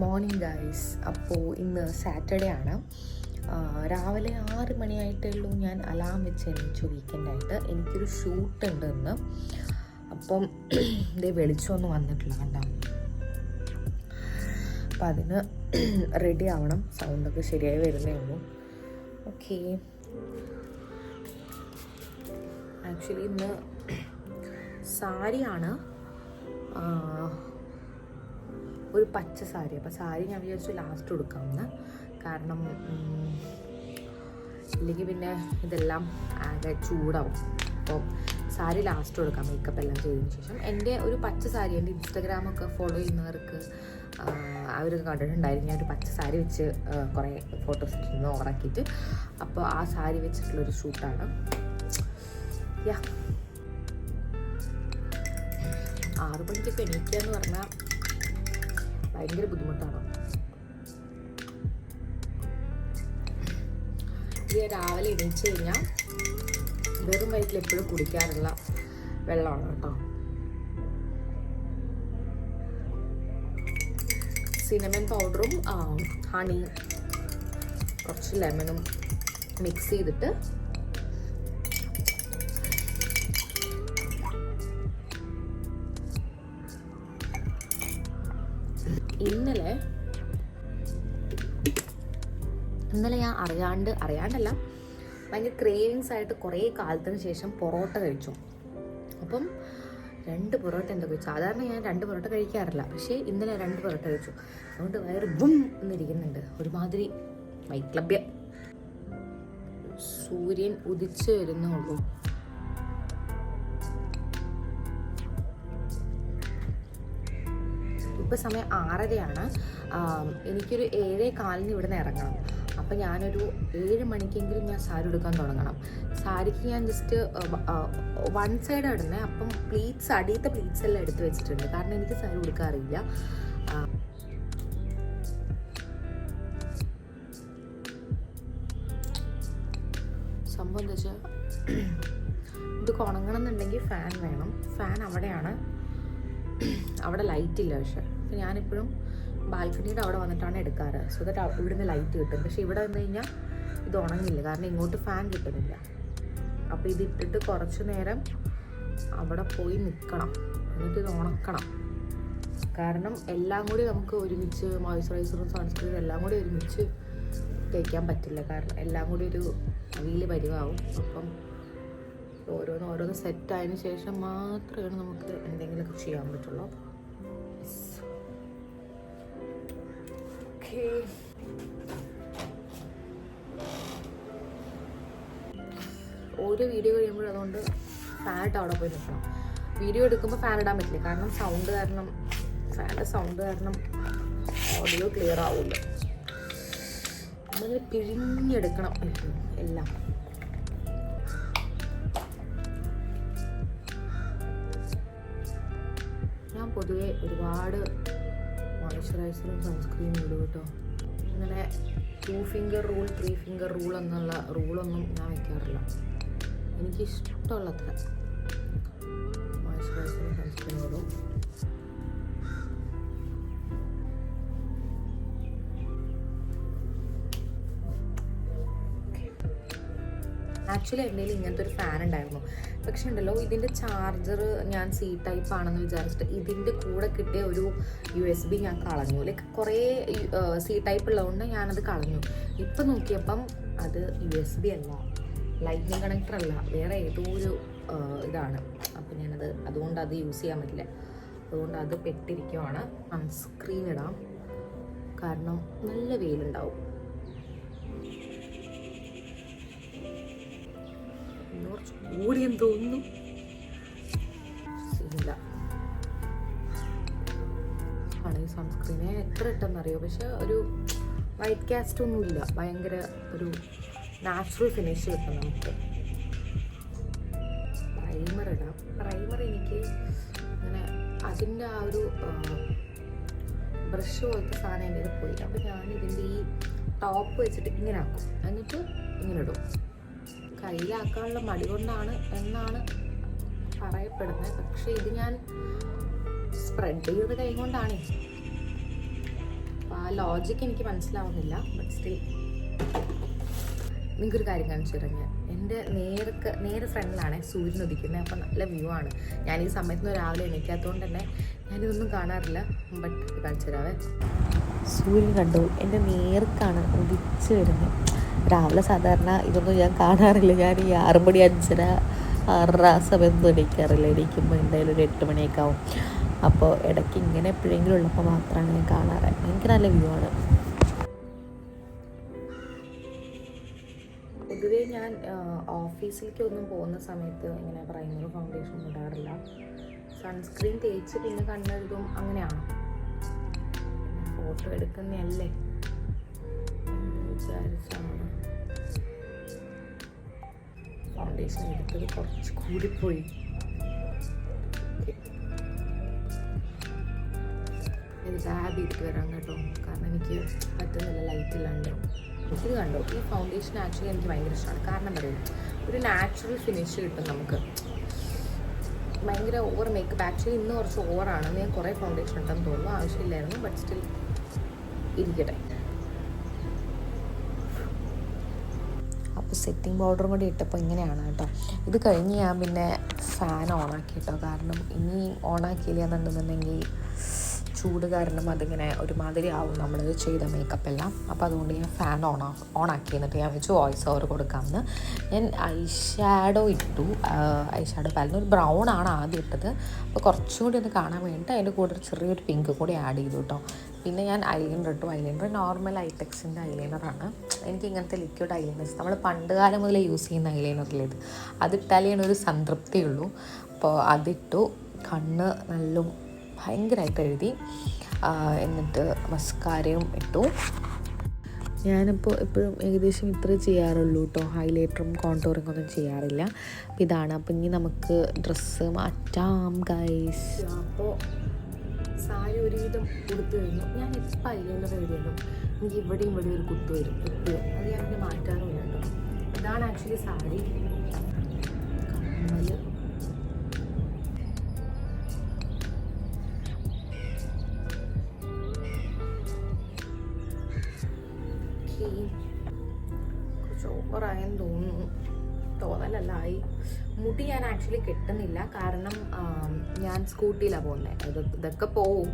Morning guys. അപ്പോൾ ഇന്ന് Saturday ആണ്. രാവിലെ 6 മണിയായിട്ടേ ഉള്ളൂ ഞാൻ അലാം വെച്ച് എണീച്ചു. വീക്കെൻഡായിട്ട് എനിക്കൊരു ഷൂട്ട് ഉണ്ട് ഇന്ന്. അപ്പം ഇതേ വെളിച്ചമൊന്നും വന്നിട്ടില്ല കണ്ടോ. അപ്പം അതിന് റെഡി ആവണം. സൗണ്ടൊക്കെ ശരിയായി വരുന്നേ ഉള്ളൂ. ഓക്കെ, ആക്ച്വലി ഇന്ന് സാരിയാണ്, ഒരു പച്ച സാരി. അപ്പോൾ സാരി ഞാൻ വിചാരിച്ചു ലാസ്റ്റ് കൊടുക്കാമെന്ന്. കാരണം ഇല്ലെങ്കിൽ പിന്നെ ഇതെല്ലാം ആകെ ചൂടാവും. അപ്പോൾ സാരി ലാസ്റ്റ് കൊടുക്കാം, മേക്കപ്പ് എല്ലാം ചെയ്തതിന് ശേഷം. എൻ്റെ ഒരു പച്ച സാരി, എൻ്റെ ഇൻസ്റ്റഗ്രാമൊക്കെ ഫോളോ ചെയ്യുന്നവർക്ക് അവരൊക്കെ കണ്ടിട്ടുണ്ടായിരുന്നു. ഞാൻ ഒരു പച്ച സാരി വെച്ച് കുറേ ഫോട്ടോസ് ഇട്ടിരുന്നു ഓവറാക്കിയിട്ട്. അപ്പോൾ ആ സാരി വെച്ചിട്ടുള്ളൊരു ഷൂട്ടാണ്. 6 മണിക്കൊക്കെ എണീക്കുക എന്ന് പറഞ്ഞാൽ ഭയങ്കര ബുദ്ധിമുട്ടാണ്. ഇത് രാവിലെ എണീച്ച് കഴിഞ്ഞാൽ വെറും വയറ്റിൽ എപ്പോഴും കുടിക്കാറുള്ള വെള്ളമാണ് കേട്ടോ. സിനമൺ പൗഡറും ഹണി കുറച്ച് ലെമണും മിക്സ് ചെയ്തിട്ട് ഇന്നലെ ഞാൻ അറിയാണ്ടല്ല ഭയങ്കര ക്രേവിങ്സ് ആയിട്ട് കുറേ കാലത്തിന് ശേഷം പൊറോട്ട കഴിച്ചു. അപ്പം 2 പൊറോട്ട എന്താ കഴിച്ചു. സാധാരണ ഞാൻ 2 പൊറോട്ട കഴിക്കാറില്ല, പക്ഷേ ഇന്നലെ 2 പൊറോട്ട കഴിച്ചു. അതുകൊണ്ട് വയറ് ബും എന്നിരിക്കുന്നുണ്ട്. ഒരുമാതിരി വൈക്ലഭ്യം. സൂര്യൻ ഉദിച്ചു വരുന്നേ ഉള്ളൂ. ഇപ്പം സമയം 6:30 എനിക്കൊരു 7:15 ഇവിടെ നിന്ന് ഇറങ്ങണം. അപ്പം ഞാനൊരു 7 മണിക്കെങ്കിലും ഞാൻ സാരി എടുക്കാൻ തുടങ്ങണം. സാരിക്ക് ഞാൻ ജസ്റ്റ് 1 സൈഡ് ഇടുന്നത്. അപ്പം പ്ലീറ്റ്സ്, അടിയത്തെ പ്ലീറ്റ്സ് എല്ലാം എടുത്ത് വെച്ചിട്ടുണ്ട്. കാരണം എനിക്ക് സാരി ഉടുക്കാൻ അറിയില്ല. സംഭവം എന്താ വെച്ചാൽ ഇത് ഉണങ്ങണം എന്നുണ്ടെങ്കിൽ ഫാൻ വേണം. ഫാൻ അവിടെയാണ്, അവിടെ ലൈറ്റ് ഇല്ല. പക്ഷെ അപ്പം ഞാനിപ്പോഴും ബാൽക്കണിയുടെ അവിടെ വന്നിട്ടാണ് എടുക്കാറ്. സോ ദാറ്റ് ഇവിടുന്ന് ലൈറ്റ് കിട്ടും. പക്ഷെ ഇവിടെ വന്നു കഴിഞ്ഞാൽ ഇത് ഉണങ്ങില്ല, കാരണം ഇങ്ങോട്ട് ഫാൻ കിട്ടുന്നില്ല. അപ്പോൾ ഇതിട്ടിട്ട് കുറച്ച് നേരം അവിടെ പോയി നിൽക്കണം, എന്നിട്ട് ഇത് ഉണക്കണം. കാരണം എല്ലാം കൂടി നമുക്ക് ഒരുമിച്ച് മോയ്സ്ചറൈസറും സൺസ്ക്രീനും എല്ലാം കൂടി ഒരുമിച്ച് തേക്കാൻ പറ്റില്ല. കാരണം എല്ലാം കൂടി ഒരു വീല് പരിവാവും. അപ്പം ഓരോന്ന് സെറ്റായതിന് ശേഷം മാത്രമേ നമുക്ക് എന്തെങ്കിലുമൊക്കെ ചെയ്യാൻ പറ്റുള്ളൂ. ഓരോ വീഡിയോ കഴിയുമ്പോഴും അതുകൊണ്ട് ഫാനിട്ട് അവിടെ പോയി നിൽക്കണം. വീഡിയോ എടുക്കുമ്പോൾ ഫാൻ ഇടാൻ പറ്റില്ല, കാരണം ഫാനിൻ്റെ സൗണ്ട് കാരണം ഓഡിയോ ക്ലിയർ ആവില്ല. നമ്മളിങ്ങനെ പിഴിഞ്ഞെടുക്കണം എല്ലാം. ഞാൻ പൊതുവെ ഒരുപാട് മോയ്സ്ചറൈസറും സൺസ്ക്രീനും ഇടും കേട്ടോ. ഇങ്ങനെ 2 ഫിംഗർ റൂൾ 3 ഫിംഗർ റൂൾ എന്നുള്ള റൂളൊന്നും ഞാൻ വയ്ക്കാറില്ല. എനിക്കിഷ്ടമുള്ളത്ര മോയ്സ്ചറൈസറും സൺസ്ക്രീനും ഇടും. ആക്ച്വലി എൻ്റെ കയ്യിൽ ഇങ്ങനത്തെ ഒരു ഫാൻ ഉണ്ടായിരുന്നു. പക്ഷെ ഉണ്ടല്ലോ, ഇതിൻ്റെ ചാർജർ ഞാൻ C ടൈപ്പ് ആണെന്ന് വിചാരിച്ചിട്ട് ഇതിൻ്റെ കൂടെ കിട്ടിയ ഒരു USB ഞാൻ കളഞ്ഞു. ലൈക്ക് കുറേ C ടൈപ്പ് ഉള്ളതുകൊണ്ട് ഞാനത് കളഞ്ഞു. ഇപ്പം നോക്കിയപ്പം അത് USB അല്ല, ലൈറ്റ്നിങ് കണക്ടർ അല്ല, വേറെ ഏതോ ഒരു ഇതാണ്. അപ്പം അതുകൊണ്ട് അത് യൂസ് ചെയ്യാൻ പറ്റില്ല. അതുകൊണ്ട് അത് പെട്ടിരിക്കുവാണ്. സൺസ്ക്രീൻ ഇടാം, കാരണം നല്ല വെയിലുണ്ടാവും. കൂടിയെന്ന് തോന്നുന്നു. ഇല്ല ആണ് ഈ സൺസ്ക്രീനെ എത്ര ഇട്ടെന്നറിയോ. പക്ഷെ ഒരു വൈറ്റ് കാസ്റ്റ് ഒന്നും ഇല്ല, ഭയങ്കര ഒരു നാച്ചുറൽ ഫിനിഷ് കിട്ടും നമുക്ക്. പ്രൈമർ ഇടാം. പ്രൈമർ എനിക്ക് അങ്ങനെ അതിൻ്റെ ആ ഒരു ബ്രഷ് പോലത്തെ സാധനം എൻ്റെ ഇത് പോയി. അപ്പോൾ ഞാൻ ഇതിൻ്റെ ഈ ടോപ്പ് വെച്ചിട്ട് ഇങ്ങനെ ആക്കും, എന്നിട്ട് ഇങ്ങനെ ഇടും. കയ്യിലാക്കാനുള്ള മടി കൊണ്ടാണ് എന്നാണ് പറയപ്പെടുന്നത്. പക്ഷെ ഇത് ഞാൻ സ്പ്രെഡ് ചെയ്ത് കൈ കൊണ്ടാണ്. ലോജിക്ക് എനിക്ക് മനസ്സിലാവുന്നില്ല. ബട്ട് സ്റ്റിൽ നിങ്ങൾക്കൊരു കാര്യം കാണിച്ചു തരാം. എൻ്റെ നേരെ ഫ്രണ്ടിലാണ് സൂര്യൻ ഉദിക്കുന്നത്. അപ്പോൾ നല്ല വ്യൂ ആണ്. ഞാൻ ഈ സമയത്ത് രാവിലെ എണീക്കാത്തതുകൊണ്ട് തന്നെ ഞാനിതൊന്നും കാണാറില്ല. ബട്ട് കാണിച്ചു തരാവേ. സൂര്യൻ കണ്ടു, എൻ്റെ നേർക്കാണ് ഉദിച്ച് വരുന്നത്. രാവിലെ സാധാരണ ഇതൊന്നും ഞാൻ കാണാറില്ല. ഞാൻ ഈ 6 മണി 5:30 6 ആ സമയത്തൊന്നും എണീക്കാറില്ല. എണീക്കുമ്പോൾ എന്തായാലും ഒരു 8 മണിയൊക്കെ ആവും. അപ്പോൾ ഇടയ്ക്ക് ഇങ്ങനെ എപ്പോഴെങ്കിലും ഉള്ളപ്പോൾ മാത്രമാണ് ഞാൻ കാണാറ്. എനിക്ക് നല്ല വ്യൂ ആണ്. പൊതുവേ ഞാൻ ഓഫീസിലേക്കൊന്നും പോകുന്ന സമയത്ത് ഇങ്ങനെ പ്രൈമറി ഫൗണ്ടേഷൻ ഇടാറില്ല. സൺസ്ക്രീൻ തേച്ച് പിന്നെ കണ്ണെഴുതും, അങ്ങനെയാണ്. ഫോട്ടോ എടുക്കുന്നതല്ലേ വിചാരിച്ചാണ് ഫൗണ്ടേഷൻ എടുത്തത് കുറച്ച് കൂടിപ്പോയി. ഇത് ടാബ് ചെയ്തിട്ട് വരാം കേട്ടോ, കാരണം എനിക്ക് പറ്റുന്നില്ല ലൈറ്റ് ഇല്ലാണ്ട്. ഇത് കണ്ടോ, ഈ ഫൗണ്ടേഷൻ ആക്ച്വലി എനിക്ക് ഭയങ്കര ഇഷ്ടമാണ്. കാരണം പറയും, ഒരു നാച്ചുറൽ ഫിനിഷ് കിട്ടും നമുക്ക്. ഭയങ്കര ഓവർ മേക്കപ്പ് ആക്ച്വലി ഇന്ന് കുറച്ച് ഓവറാണ്. ഞാൻ കുറേ ഫൗണ്ടേഷൻ ഉണ്ടെന്ന് തോന്നുന്നു, ആവശ്യമില്ലായിരുന്നു. ബട്ട് സ്റ്റിൽ ഇരിക്കട്ടെ. അപ്പോൾ സെറ്റിംഗ് പൗഡറും കൂടി ഇട്ടപ്പോൾ ഇങ്ങനെയാണ് കേട്ടോ. ഇത് കഴിഞ്ഞ് ഞാൻ പിന്നെ ഫാൻ ഓണാക്കി കേട്ടോ. കാരണം ഇനി ഓണാക്കിയില്ല എന്നുണ്ടെന്നുണ്ടെങ്കിൽ ചൂട് കാരണം അതിങ്ങനെ ഒരുമാതിരി ആവും നമ്മൾ ചെയ്ത മേക്കപ്പ് എല്ലാം. അപ്പോൾ അതുകൊണ്ട് ഞാൻ ഫാൻ ഓണാക്കി. എന്നിട്ട് ഞാൻ വെച്ച് വോയിസ് ഓവർ കൊടുക്കാമെന്ന്. ഞാൻ ഐഷാഡോ ഇട്ടു. ഐഷാഡോ പാലിന് ഒരു ബ്രൗൺ ആണ് ആദ്യം ഇട്ടത്. അപ്പോൾ കുറച്ചും കൂടി ഒന്ന് കാണാൻ വേണ്ടിയിട്ട് അതിൻ്റെ കൂടെ ചെറിയൊരു പിങ്ക് കൂടി ആഡ് ചെയ്തു കേട്ടോ. പിന്നെ ഞാൻ ഐലൈനർ ഇട്ടു. ഐലൈനർ നോർമൽ ഐടെക്സിൻ്റെ ഐലൈനറാണ്. എനിക്ക് ഇങ്ങനത്തെ ലിക്വിഡ് ഐലൈനേഴ്സ് നമ്മൾ പണ്ട് കാലം മുതലേ യൂസ് ചെയ്യുന്ന ഐലൈനറില്ലേ ഇത്, അതിട്ടാലേ ഒരു സംതൃപ്തിയുള്ളൂ. അപ്പോൾ അതിട്ടു. കണ്ണ് നല്ല ഭയങ്കരമായിട്ട് എഴുതി. എന്നിട്ട് മസ്കാരയും ഇട്ടു. ഞാനിപ്പോൾ എപ്പോഴും ഏകദേശം ഇത്രേ ചെയ്യാറുള്ളൂ കേട്ടോ. ഹൈലൈറ്ററും കോണ്ടൂറിങ് ഒന്നും ചെയ്യാറില്ല. അപ്പോൾ ഇതാണ്. അപ്പോൾ ഇനി നമുക്ക് ഡ്രസ്സ് മാറ്റാം ഗൈസ്. അപ്പോൾ സാരി ഒരുവിധം കൊടുത്തു കഴിഞ്ഞു. ഞാൻ എപ്പോൾ ഐലൈനർ എഴുതിയാലും എനിക്ക് ഇവിടെയും ഒരു കുത്തു വരും എപ്പോഴും. അത് ഞാൻ പിന്നെ മാറ്റാറുമില്ല കേട്ടോ. ഇതാണ് ആക്ച്വലി സാരി. കമ്മൽ കുറച്ച് ഓവറായെന്ന് തോന്നുന്നു. തോന്നലല്ലായി. മുടി ഞാൻ ആക്ച്വലി കെട്ടുന്നില്ല, കാരണം ഞാൻ സ്കൂട്ടിയിലാണ് പോകുന്നത്. ഇതൊക്കെ പോവും.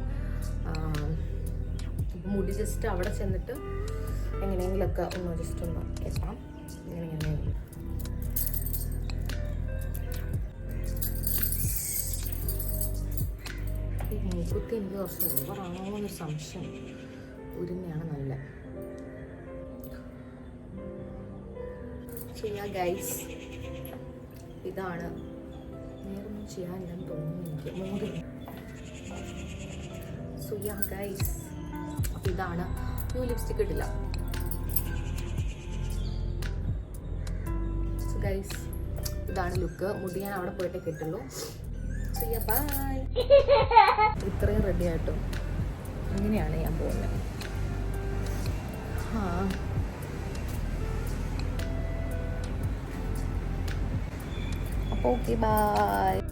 മുടി ജസ്റ്റ് അവിടെ ചെന്നിട്ട് എങ്ങനെയെങ്കിലുമൊക്കെ ഒന്ന് ജസ്റ്റ് ഒന്ന് കെട്ടാം. ഇങ്ങനെ ഈ മൂക്കുത്തി എനിക്ക് കുറച്ച് ഓവറാണോ എന്നൊരു സംശയം. ഒരുന്നെയാണ് നല്ല. ചെയ്യാം ഗൈസ്. ഇതാണ്. നേരൊന്നും ചെയ്യാനില്ലെന്ന് തോന്നുന്നു എനിക്ക്. മോഡ് സുയാ ഗൈസ്. അപ്പം ഇതാണ്. ന്യൂ ലിപ്സ്റ്റിക് ഇട്ടില്ല. സോ ഗൈസ്, ഇതാണ് ലുക്ക്. മുടി ഞാൻ അവിടെ പോയിട്ടേ കിട്ടുള്ളൂ. സുയാ ബൈ. ഇത്രയും റെഡി ആയിട്ടും അങ്ങനെയാണ് ഞാൻ പോകുന്നത്. Okay, bye.